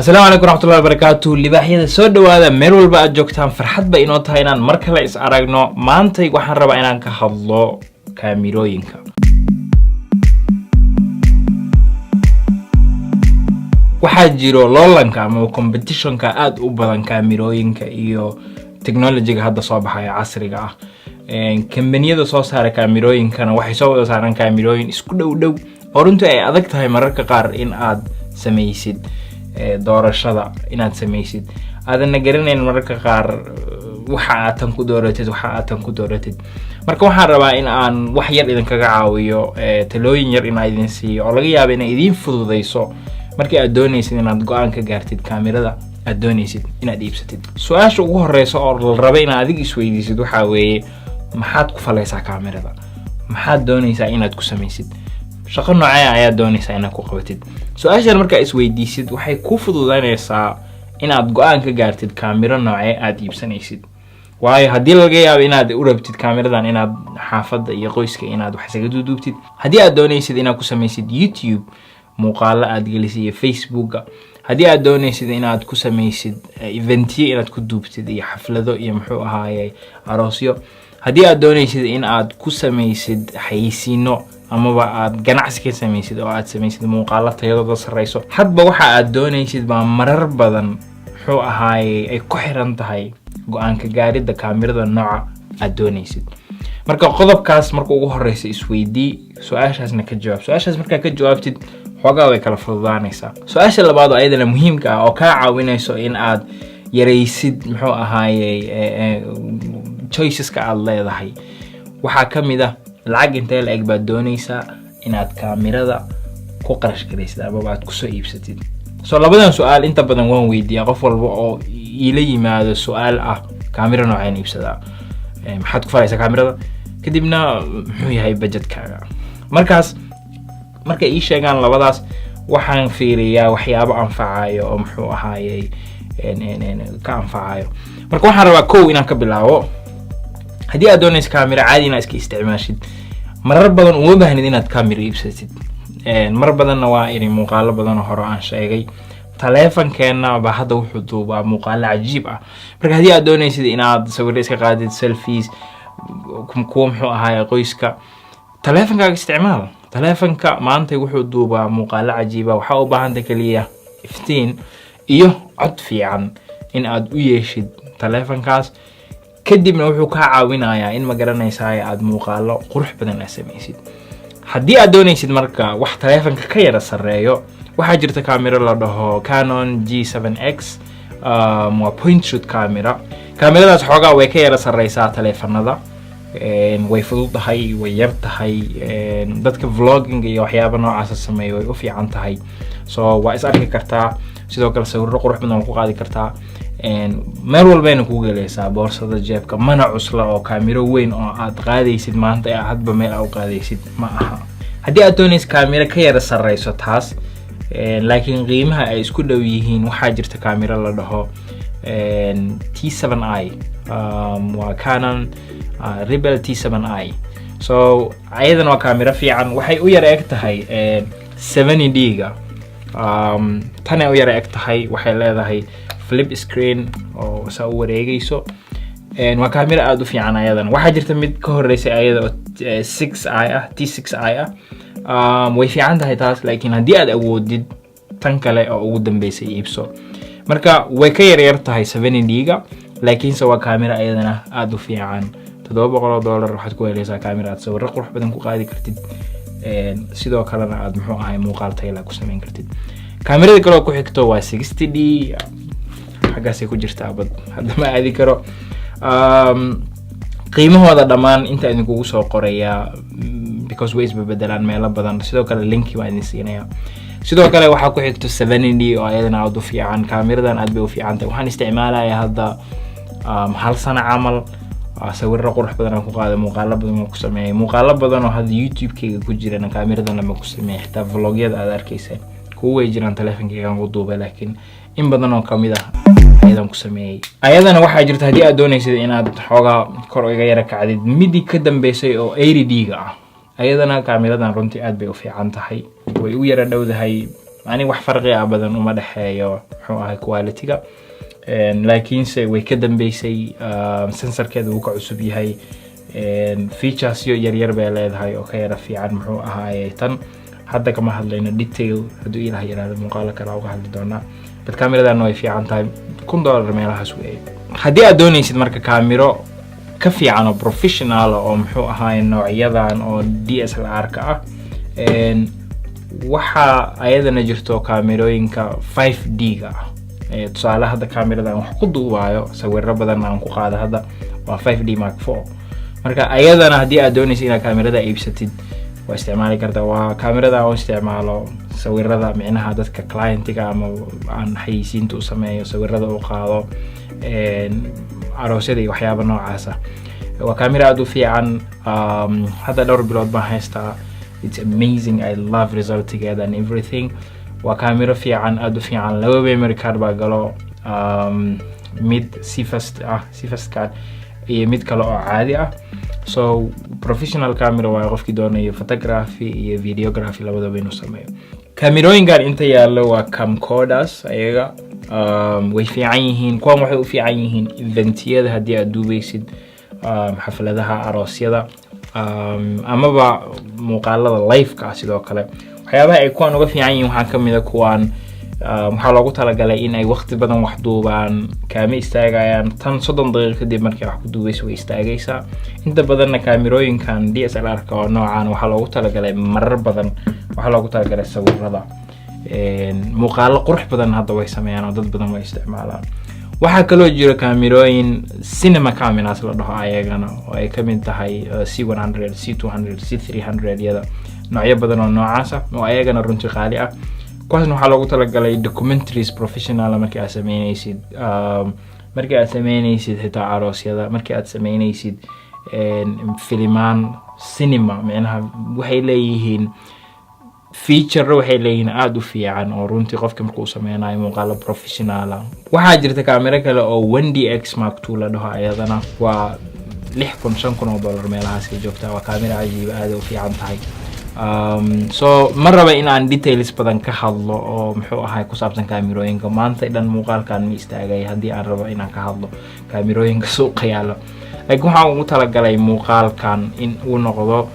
السلام عليكم ورحمة الله وبركاته. libaaxyada soo dhawaada meel walba aad joogtaan farxad ba inoo tahay inaan mar kale is aragno. maanta waxaan rabaa inaan ka hadlo kaamirooyinka. waxaa jiro loolanka ama competitionka aad u badan kaamirooyinka iyo technology-ga hadda soo baxaya casriga ah. kambaniyada soo saara kaamirooyinkana waxay soo wada saaraan kaamirooyin isku dhow oo runtii ay adag tahay mararka qaar in aad sameysid doorashada inaad sameysid aadana garanayn mararka qaar waxa aad tan ku dooratid marka waxaan rabaa in aan wax yar idin kaga caawiyo talooyin yar in aan idin siiyo oo laga yaabo in ay idin fududeyso markii aad doonaysid inaad go'aan ka gaartid kaamirada aad doonaysid inaad iibsatid. su'aasha ugu horeysa oo la rabo in aad isweydiisid waxa weeye maxaad ku falaysaa kaamirada, maxaad doonaysaa inaad ku sameysid, shaqo noocee ayaad doonaysaa inaad ku qabatid. su'aashan marka isweydiisid waxay ku fududaynaysaa inaad go'aan ka gaartid kaamiro noocee aad iibsanaysid. waayo haddii laga yaabo inaad u rabtid kaamiradan inaad xaafadda iyo qoyska inaad wax isaga duubtid, haddii aad doonaysid inaad ku sameysid YouTube muuqaalo aad gelisid iyo Facebook, haddii aad doonaysid inaad ku sameysid eventyo inaad ku duubtid iyo xaflado iyo muxuu ahaayay aroosyo, haddii aad doonaysid in aad ku sameysid xayisiino amaba aad ganacsi ka sameysid oo aad sameysid muuqaalo tayadooda sareyso, hadba waxa aad doonaysid baa marar badan muxuu ahaayay ay ku xiran tahay go'aan ka gaaridda kaamirada nooca aad doonaysid. marka qodobkaas marka ugu horeysa isweydii, su'aashaasna ka jawaab. su'aashaas marka ka jawaabtid xogaa way kala fududaanaysaa. su'aasha labaad oo ayadana muhiimka ah oo ka caawinayso in aad yareysid muxuu ahaayay choiceska aad leedahay waxa kamid ah lacag intee la eg baad doonaysaa inaad kaamirada ku qarash gareysid ama aad ku soo iibsatid. labadan su'aal inta badan waan weydiiyaa qof walba oo ila yimaado su'aal ah kaamiro nooceen iibsadaa, maxaad ku falaysaa kaamirada, kadibna muxuu yahay budgetkaaga. marka ii sheegaan labadaas waxaan fiiriyaa waxyaabo anfacayo oo muxuu ahaayay ka anfacayo. marka waxaan rabaa kow inaan ka bilaabo. haddii aad doonayso kaamiro caadi inaad iska isticmaashid, marar badan uma baahnid inaad kaamiro iibsatid. mar badanna waa inay muuqaalo badan oo hore aan sheegay taleefankeena ba hadda wuxuu duubaa muuqaalo cajiib ah. marka haddii aad doonaysid inaad sawir iska qaadid selfies kuwa muxuu ahaayay qoyska, taleefankaaga isticmaal. taleefanka maanta wuxuu duubaa muuqaalo cajiib ah. waxa u baahan tahay kaliya iftiin iyo cod fiican in aad u yeeshid taleefankaas, kadibna wuxuu ka caawinayaa in ma garanaysaa aad muuqaalo qurux badan sameysid. haddii aad doonaysid marka wax taleefanka ka yara sareeyo, waxaa jirta kaamiro la dhaho Canon G7X, waa point shoot camera. kaamiradaas xoogaa way ka yara sareysaa taleefanada, way fududahay, way yar tahay, dadka vlogging iyo waxyaabo noocaas sameeyo way u fiican tahay. waa is arki kartaa, sidoo kale sawirro qurux badan ku qaadi kartaa, meel walbayna ku galaysaa boorsada jeebka. mana cusla oo kaamiro weyn oo aad qaadaysid maanta ee hadba meel aad u qaadaysid ma aha. haddii aad doonaysid kaamiro ka yara sareyso taas laakiin qiimaha ay isku dhow yihiin, waxaa jirta kaamiro la dhaho T7i, waa Canon Rebel T7i. ayadana waa kaamiro fiican, waxay u yara eg tahay 70D-ga. tanay u yara eg tahay, waxay leedahay flip screen oo saa u wareegayso. waa kaamiro aad u fiican ayadana. waxaa jirta mid ka horeysay ayada oo T6i ah, way fiican tahay taas, laakiin haddii aad awoodid tan kale oo ugu dambeysay iibso. marka way ka yar tahay 70D-ga, laakiinse waa kaamiro ayadana aad u fiican. $700 waxaad ku helaysaa kaamiro aad sawirro qurux badan ku qaadi kartid, sidoo kalena aad muxuu ahay muuqaal tayo ku sameyn kartid. kaamirada kale oo ku xigto waa 60D, xaggaasay ku jirtaa bad hadda ma aadi karo. qiimahooda dhammaan inta idinkugu soo qorayaa because way isbedelaan meelo badan. sidoo kale linki waan idin siinayaa. sidoo kale waxaa ku xigto 70D oo ayadana aad u fiican. kaamiradan aad bay u fiican tahay. waxaan isticmaalayaa hadda hal sano camal, sawirro qurux badan aan ku qaaday, muuqaalo badan aan ku sameeyay, muuqaalo badan oo hadda YouTube-kayga ku jirana kaamiradan lama ku sameeyay. xitaa vlogyada aad arkaysaan kuwa way jiraan taleefankayga aan ku duubay, laakiin in badan oo kamid ah ayadan ku sameeyay. ayadana waxaa jirta haddii aad doonaysid inaad xoogaa kor iga yara kacdid, midi ka dambeysay oo 80D-ga ah. ayadana kaamiradan runtii aad bay u fiican tahay, way u yara dhowdahay يعني wax farqi ah badan uma dhaxeeyo muxuu ahay quality-ga laakiinse way ka dambeysay sensorkeedu uu ka cusub yahay features yar bay leedahay oo ka yara fiican muxuu ahaayay tan hadda kama hadlayno detail haduu ilaahay yiraahdo muuqaal kale uga hadli doonaa bad kaamiradan way fiican tahay $1,000 meelahaas weey haddii aad doonaysid marka kaamiro ka fiican oo professional oo muxuu ahaay noocyadan oo DSLR ka ah waxa ayadana jirto kaamirooyinka 5D ga tusaale hadda kaamiradan wax ku duubayo sawirro badan aan ku qaado hadda waa 5D Mark IV marka ayadana haddii aad doonaysid inaad kaamirada iibsatid waa isticmaali kartaa waa kaamirada oo isticmaalo sawirrada micnaha dadka clientiga ama aan xayisiinta u sameeyo sawirrada u qaado aroosyada iyo waxyaabo noocaas ah waa kaamira aad u fiican hadda dhowr bilood baan haystaa it's amazing I love result together and everything waa kaamiro fiican aad u fiican laba memory card baa galo mid CFast card iyo mid kale oo caadi ah so professional camera waa qofkii doonayo photography iyo videography labadaba inuu sameeyo kaamirooyinkan inta yaalo waa camcorders ayaga way fiican yihiin kuwan waxay u fiican yihiin eventiyada haddii aad duubaysid xafladaha aroosyada amaba muuqaalada live-ka sidoo kale waxyaabaha ay kuwan uga fiican yihiin waxaa kamid ah kuwan waxaa loogu talagalay in ay waqti badan wax duubaan kaama istaagayaan tan 30 daqiiqo kadib markay wax ku duubayso way istaagaysaa inta badanna kaamirooyinkan DSLR ka oo noocan waxaa loogu talagalay marar badan waxaa loogu talagalay sawirrada muuqaalo qurux badan hadda way sameeyaan oo dad badan way isticmaalaan waxaa kaloo jira kaamirooyin cinema cameras la dhaho ayagana oo ay kamid tahay C100 C200 C300 yada noocyo badan oo noocaas ah oo ayagana runtii qaali ah kuwaasna waxaa loogu talagalay documentaries professional markii aad sameynaysid xitaa aroosyada markii aad sameynaysid filimaan cinema micnaha waxay leeyihiin feature waxay leeyihiin aad u fiican oo runtii qofka markuu sameynayo muuqaal professional waxaa jirta kaamiro kale oo 1DX Mark II la dhaho ayadana waa $6,000 meelahaas ay joogtaa waa kaamiro cajiib aad u fiican tahay so ma raba in aan details badan ka hadlo oo muxuu ahay ku saabsan kaamirooyinka maanta dhan muuqaalkan ma istaagay haddii aan rabo inaan ka hadlo kaamirooyinka suuqa yaalo laakiin waxaan ugu talagalay muuqaalkan in uu noqdo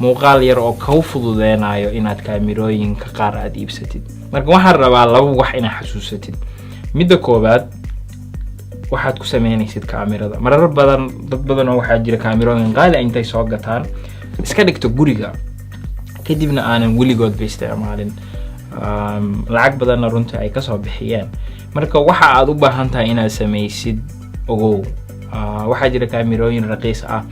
muuqaal yar oo ka fududeenayo inaad kaamirooyinka qaar aad iibsatid marka waxaan rabaa laba wax inaad xasuusatid midda koobaad waxaad ku sameynaysid kaamirada marar badan dad badan oo waxaa jira kaamirooyin qaali intay soo gataan iska dhigto guriga kadibna aanan weligood ba isticmaalin lacag badanna runtii ay kasoo bixiyeen marka waxa aad u baahan tahay inaad samaysid ogow waxaa jira kaamirooyin raqiis ah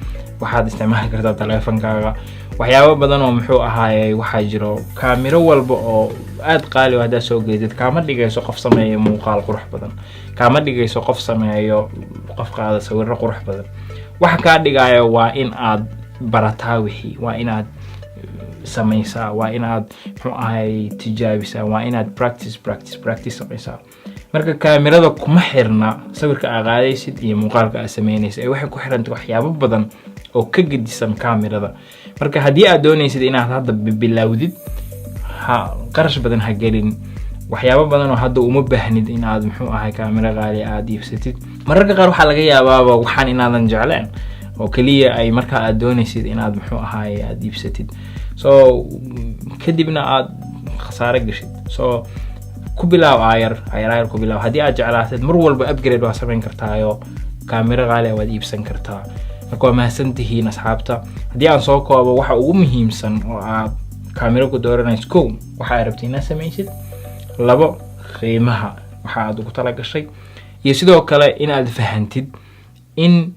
waxaad isticmaali kartaa taleefankaaga waxyaabo badan oo muxuu ahaayay waxaa jiro kaamiro walba oo aad qaali ah hadaa soo geedid kaama dhigayso qof sameeyo muuqaal qurux badan kaama dhigayso qof sameeyo qof qaada sawirro qurux badan waxa ka dhigayo waa in aad barataa wixii waa in aad samaysaa waa in aad muxuu ahaayay tijaabisaa waa in aad practice samaysaa marka kaamirada kuma xirna sawirka aad qaadaysid iyo muuqaalka aad sameynaysid waxay ku xirantahay waxyaabo badan oo ka gedisan kaamirada marka haddii aad doonaysid inaad hadda bilowdid qarash badan ha gelin waxyaabo badan oo hadda uma baahnid in aad muxuu ahaay kaamiro qaali aad iibsatid mararka qaar waxaa laga yaabaaba waxaan inaadan jecleen oo kaliya ay marka aad doonaysid inaad muxuu ahaay aad iibsatid so kadibna aad khasaare gashid so ku bilaaw ayar ku bilaaw haddii aad jeclaatid mar walba upgrade waa samayn kartaayo kaamiro qaali ah waad iibsan kartaa marka waa mahadsantihiin asxaabta haddii aan soo koobo waxa ugu muhiimsan oo aad kaamiro ku dooranaysid kow waxa aad rabtid inaad samaysid labo qiimaha waxa aad ugu talagashay iyo sidoo kale inaad fahantid in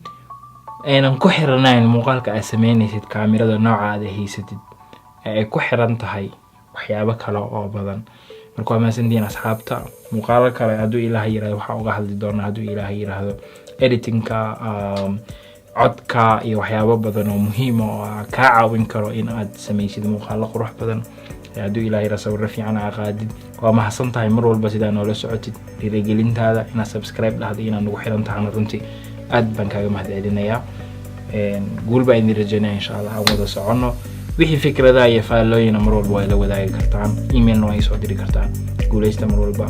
aynan ku xiranayn muuqaalka aad sameynaysid kaamirada nooca aad haysatid ay ku xiran tahay waxyaabo kale oo badan marka waa mahadsantihiin asxaabta muuqaalo kale hadduu ilaahay yiraahdo waxa uga hadli doonaa hadduu ilaahay yiraahdo editingka codka iyo waxyaabo badan oo muhiim ah ka caawin karo in aad samaysid muuqaalo qurux badan hadduu ilaahay yiraahdo sawirro fiican aad qaadid waa mahadsantahay mar walba sidaa noola socotid dhiirigelintaada inaad subscribe dhahdo inaad nagu xiran tahana runtii aad baan kaaga mahadcelinayaa guul baan idin rajaynaya insha allah aan wada soconno wixii fikradaha iyo faallooyina mar walba way la wadaagi kartaan emailna way soo diri kartaan guuleysta mar walba